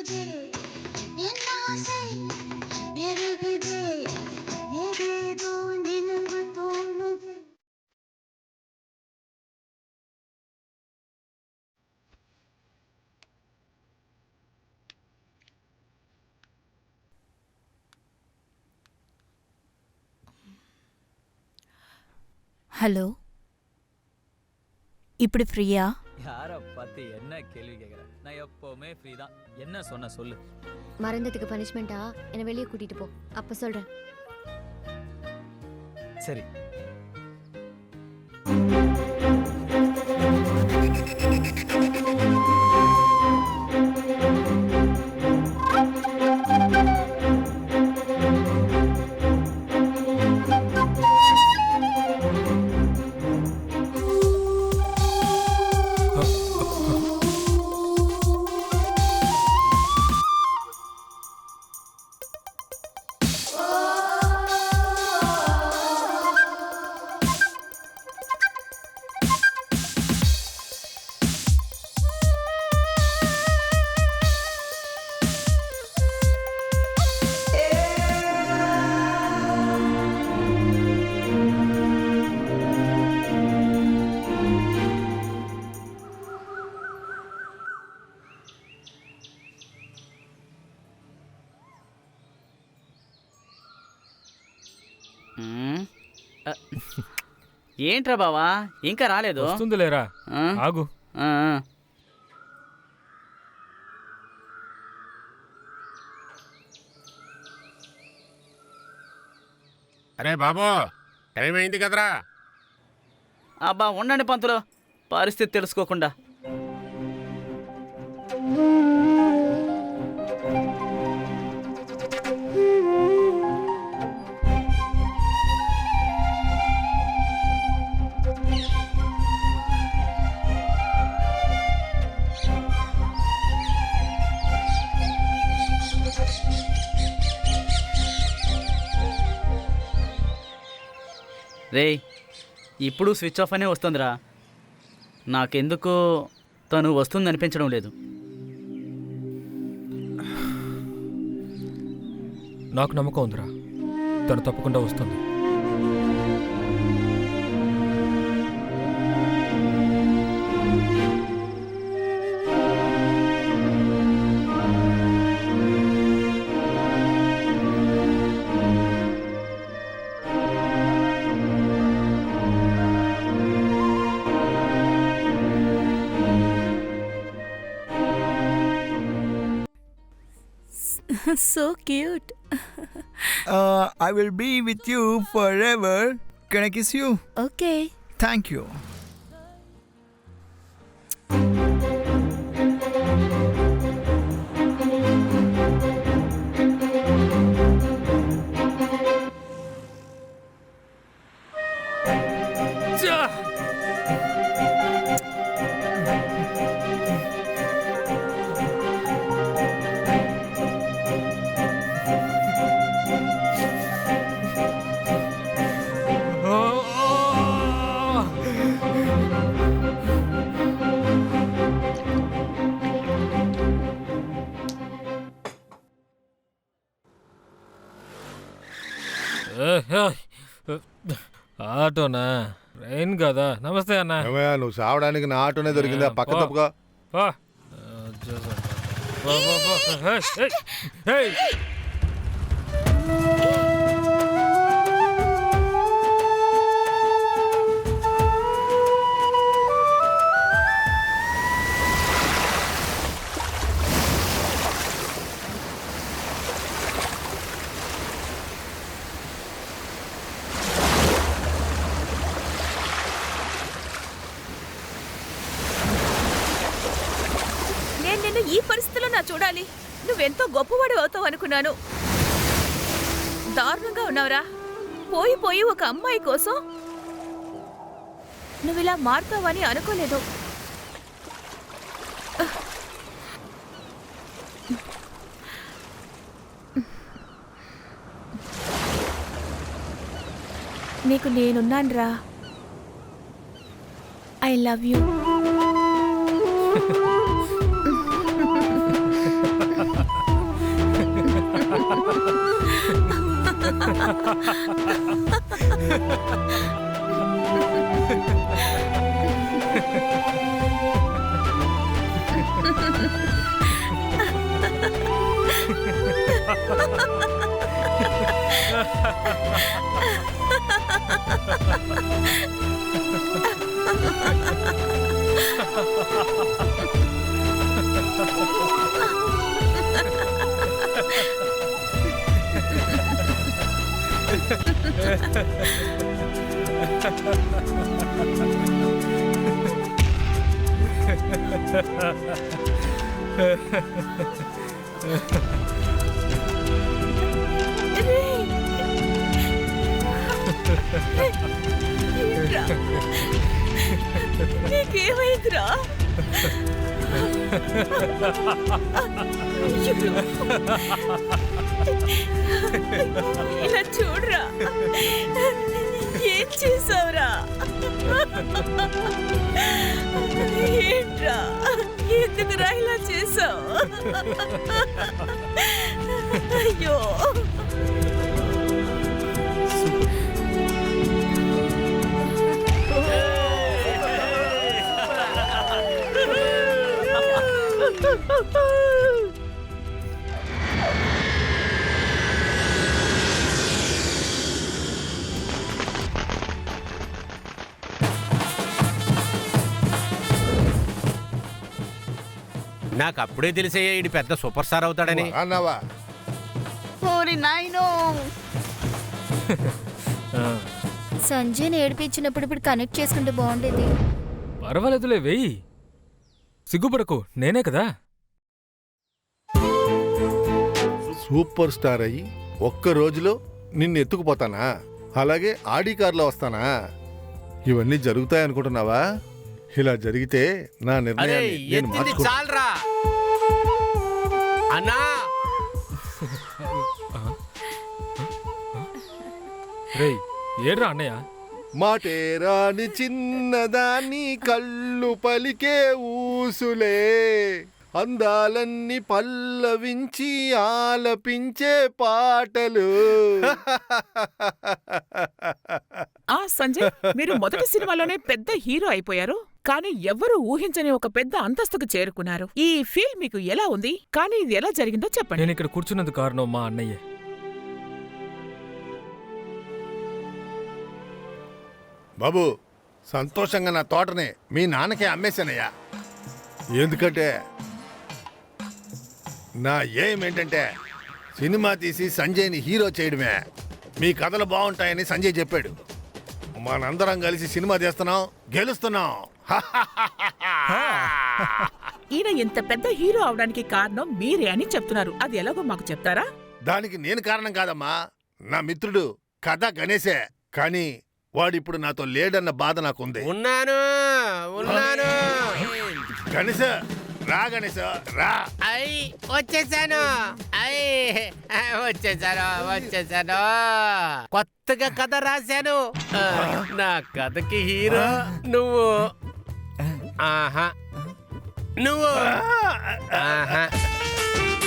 பெருகுதே என் ஆசை பெருகுதே ஏதேதோ நினைவு தோணுது. ஹலோ, இப்படி ஃப்ரீயா? யாரை பார்த்து என்ன கேள்வி கேட்குற? நான் எப்போவுமே ஃப்ரீ தான். என்ன சொன்ன சொல்லு. மறந்ததுக்கு பனிஷ்மெண்ட்டா என்னை வெளியே கூட்டிட்டு போ, அப்ப சொல்றேன். சரி. ఏంట్రా బావా ఇంకా రాలేదు? వస్తుందిలేరా, ఆగు. అరే బాబు, టైం అయింది కదరా. అబ్బా ఉండండి పంతులు, పరిస్థితి తెలుసుకోకుండా. రే, ఇప్పుడు స్విచ్ ఆఫ్ అనే వస్తుందిరా. నాకెందుకో తను వస్తుంది అనిపించడం లేదు. నాకు నమ్మకం ఉందిరా, తను తప్పకుండా వస్తుంది. So cute. I will be with you forever. Can I kiss you? Okay. Thank you. ఆటోనా? ట్రైన్ కదా. నమస్తే అన్న. నువ్వు సావడానికి నా ఆటోనే దొరికిందా? పక్క తప్పుగా. నేను ఈ పరిస్థితిలో నా చూడాలి. నువ్వెంతో గొప్పవాడు అవుతావు అనుకున్నాను. దారుణంగా ఉన్నావురా. పోయి పోయి ఒక అమ్మాయి కోసం నువ్విలా మారుతావని అనుకోలేదు. నీకు నేనున్నానురా. I love you. నీకేమైందిరా? ఇలా చూడరా, ఏం చేసావురా? ఏంట్రా, ఎందుకురా ఇలా చేసావు? అయ్యో, నాకు అప్పుడే తెలిసే ఈడు పెద్ద సూపర్ స్టార్ అవుతాడని. అన్నావా? ఓరి నాయనో, సంజయ్ని ఏడిపించినప్పుడు ఇప్పుడు కనెక్ట్ చేసుకుంటే బాగుండేది. పర్వాలేదులే, వెయ్యి. సిగ్గుపడకు, నేనే కదా. సూపర్ స్టార్ అయ్యి ఒక్క రోజులో నిన్ను ఎత్తుకుపోతానా? అలాగే ఆడి కార్లో వస్తానా? ఇవన్నీ జరుగుతాయనుకుంటున్నావా? ఇలా జరిగితే నా అరే నిర్ణయాన్ని నేను ఎత్తింది మార్చుకుంటా. చాలరా అన్నా. రేయ్, ఏడ్రా అన్నయ్య? మాటేరాని చిన్నదాన్ని కళ్ళు పలికే ఊసులే, అందాలన్నీ పల్లవించి ఆలపించే పాటలు. ఆ సంజయ్, మీరు మొదటి సినిమాలోనే పెద్ద హీరో అయిపోయారు, కానీ ఎవ్వరూ ఊహించని ఒక పెద్ద అంతస్తుకు చేరుకున్నారు. ఈ ఫీల్ మీకు ఎలా ఉంది? కానీ ఇది ఎలా జరిగిందో చెప్పండి. నేను ఇక్కడ కూర్చున్నందుకు కారణం మా అన్నయ్యే. బాబు, సంతోషంగా నా తోటనే మీ నాన్నకే అమ్మేశానయ్యా. ఎందుకంటే నా ఎయిమ్ ఏంటంటే సినిమా తీసి సంజయ్ని హీరో చేయడమే. మీ కథలు బాగుంటాయని సంజయ్ చెప్పాడు. మనందరం కలిసి సినిమా చేస్తున్నాం, గెలుస్తున్నాం. ఈయన ఇంత పెద్ద హీరో అవడానికి కారణం మీరే అని చెప్తున్నారు. అది ఎలాగో మాకు చెప్తారా? దానికి నేను కారణం కాదమ్మా, నా మిత్రుడు కథ గణేశే. కానీ వాడిప్పుడు నాతో లేడన్న బాధ నాకుంది. ఉన్నాను ఉన్నాను. గణేశ రా, గణేశ రా. అయ్ వచ్చేసాను, వచ్చేసాను. కొత్తగా కథ రాశాను. నా కథకి హీరో నువ్వు. ఆహా, నువ్వు. ఆహా.